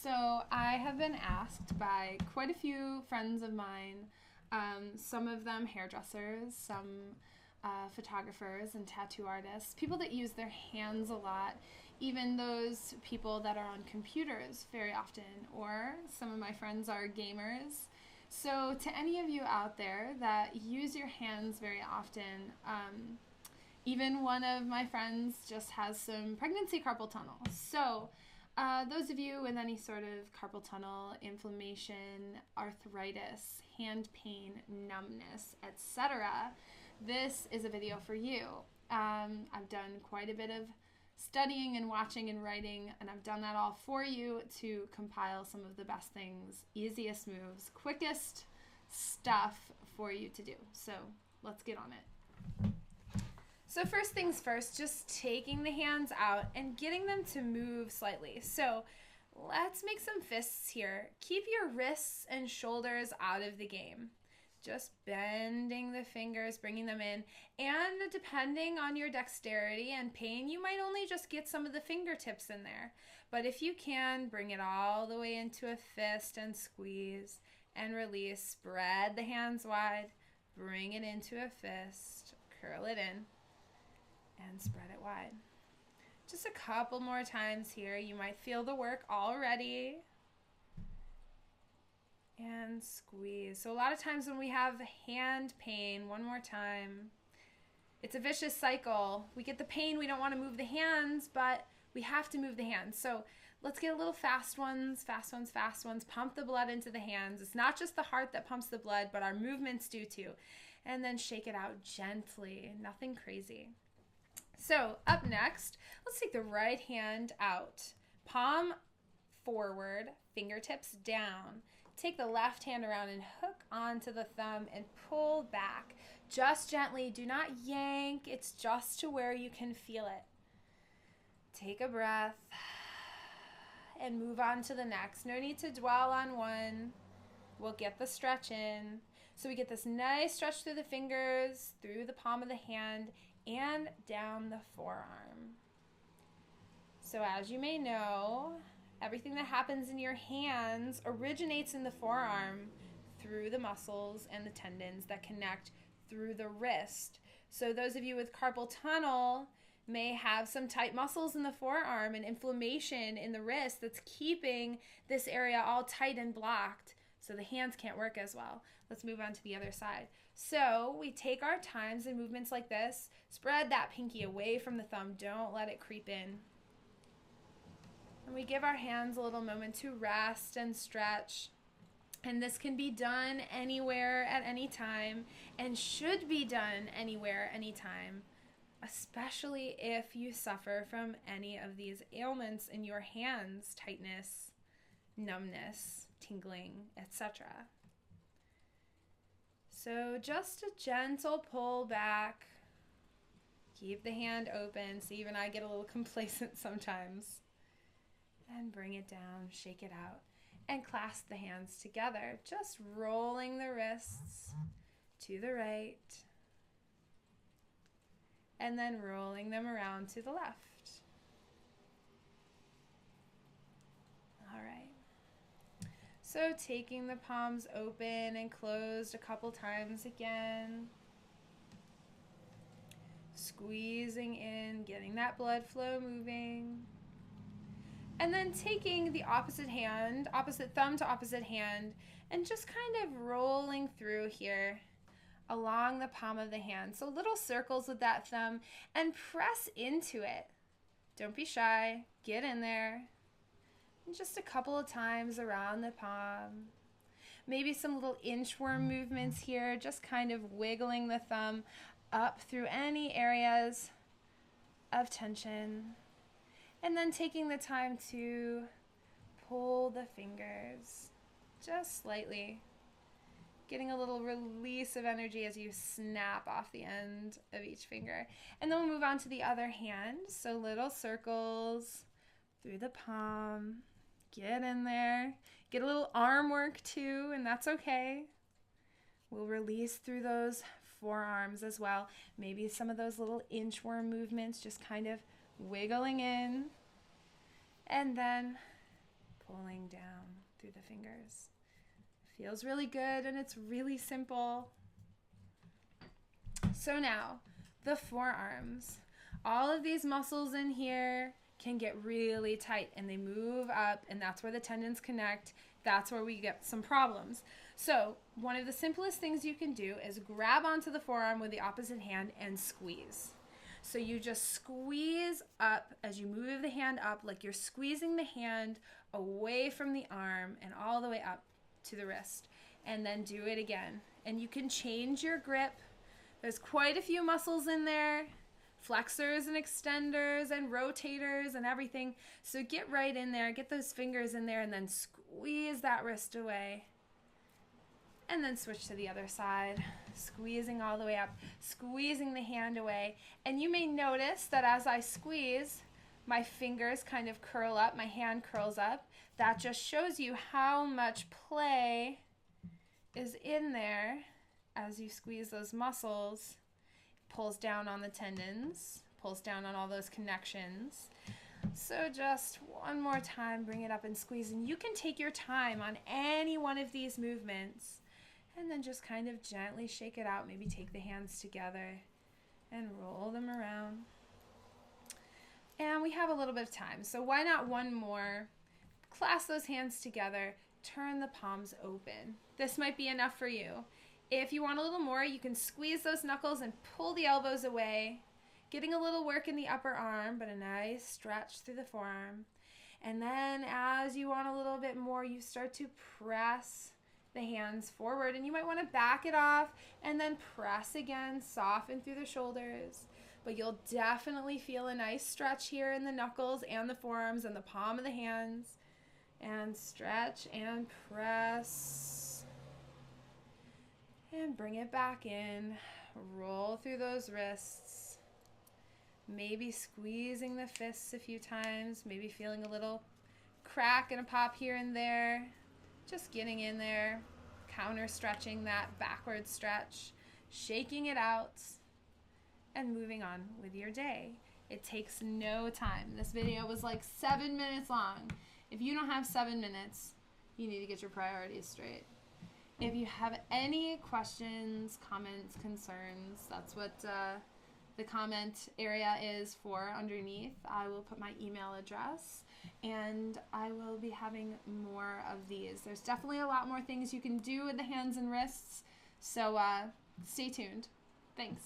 So I have been asked by quite a few friends of mine, some of them hairdressers, some photographers and tattoo artists, people that use their hands a lot, even those people that are on computers very often, or some of my friends are gamers. So to any of you out there that use your hands very often, even one of my friends just has some pregnancy carpal tunnel. So those of you with any sort of carpal tunnel, inflammation, arthritis, hand pain, numbness, etc., this is a video for you. I've done quite a bit of studying and watching and writing, and I've done that all for you to compile some of the best things, easiest moves, quickest stuff for you to do. So let's get on it. So first things first, just taking the hands out and getting them to move slightly. So let's make some fists here. Keep your wrists and shoulders out of the game. Just bending the fingers, bringing them in. And depending on your dexterity and pain, you might only just get some of the fingertips in there. But if you can, bring it all the way into a fist and squeeze and release. Spread the hands wide, bring it into a fist, curl it in, and spread it wide. Just a couple more times here. You might feel the work already. And squeeze. So a lot of times when we have hand pain, one more time, it's a vicious cycle. We get the pain, we don't want to move the hands, but we have to move the hands. So let's get a little fast ones, fast ones, fast ones. Pump the blood into the hands. It's not just the heart that pumps the blood, but our movements do too. And then shake it out gently, nothing crazy. So up next, let's take the right hand out. Palm forward, fingertips down. Take the left hand around and hook onto the thumb and pull back. Just gently, do not yank. It's just to where you can feel it. Take a breath and move on to the next. No need to dwell on one. We'll get the stretch in. So we get this nice stretch through the fingers, through the palm of the hand, and down the forearm. So as you may know, everything that happens in your hands originates in the forearm through the muscles and the tendons that connect through the wrist. So those of you with carpal tunnel may have some tight muscles in the forearm and inflammation in the wrist that's keeping this area all tight and blocked, so the hands can't work as well. Let's move on to the other side. So we take our times and movements like this. Spread that pinky away from the thumb. Don't let it creep in. And we give our hands a little moment to rest and stretch. And this can be done anywhere at any time and should be done anywhere, anytime, especially if you suffer from any of these ailments in your hands, tightness, numbness, tingling, etc. So just a gentle pull back. Keep the hand open. So even I get a little complacent sometimes. And bring it down, shake it out, and clasp the hands together. Just rolling the wrists to the right. And then rolling them around to the left. All right. So taking the palms open and closed a couple times again. Squeezing in, getting that blood flow moving. And then taking the opposite hand, opposite thumb to opposite hand, and just kind of rolling through here along the palm of the hand. So little circles with that thumb and press into it. Don't be shy. Get in there. And just a couple of times around the palm. Maybe some little inchworm movements here, just kind of wiggling the thumb up through any areas of tension. And then taking the time to pull the fingers just slightly. Getting a little release of energy as you snap off the end of each finger. And then we'll move on to the other hand. So little circles through the palm. Get in there. Get a little arm work too, and that's okay. We'll release through those forearms as well. Maybe some of those little inchworm movements, just kind of wiggling in. And then pulling down through the fingers. Feels really good, and it's really simple. So now, the forearms. All of these muscles in here can get really tight, and they move up, and that's where the tendons connect. That's where we get some problems. So one of the simplest things you can do is grab onto the forearm with the opposite hand and squeeze. So you just squeeze up as you move the hand up, like you're squeezing the hand away from the arm and all the way up to the wrist. And then do it again. And you can change your grip. There's quite a few muscles in there. Flexors and extenders and rotators and everything. So get right in there, get those fingers in there, and then squeeze that wrist away. And then switch to the other side, squeezing all the way up, squeezing the hand away. And you may notice that as I squeeze, my fingers kind of curl up, my hand curls up. That just shows you how much play is in there as you squeeze those muscles. Pulls down on the tendons, pulls down on all those connections. So just one more time, bring it up and squeeze. And you can take your time on any one of these movements and then just kind of gently shake it out. Maybe take the hands together and roll them around. And we have a little bit of time, so why not one more? Clasp those hands together, turn the palms open. This might be enough for you. If you want a little more, you can squeeze those knuckles and pull the elbows away, getting a little work in the upper arm, but a nice stretch through the forearm. And then as you want a little bit more, you start to press the hands forward, and you might want to back it off and then press again, soften through the shoulders. But you'll definitely feel a nice stretch here in the knuckles and the forearms and the palm of the hands. And stretch and press. And bring it back in. Roll through those wrists. Maybe squeezing the fists a few times. Maybe feeling a little crack and a pop here and there. Just getting in there. Counter stretching that backward stretch. Shaking it out. And moving on with your day. It takes no time. This video was like 7 minutes long. If you don't have 7 minutes, you need to get your priorities straight. If you have any questions, comments, concerns, that's what the comment area is for underneath. I will put my email address, and I will be having more of these. There's definitely a lot more things you can do with the hands and wrists, so stay tuned. Thanks.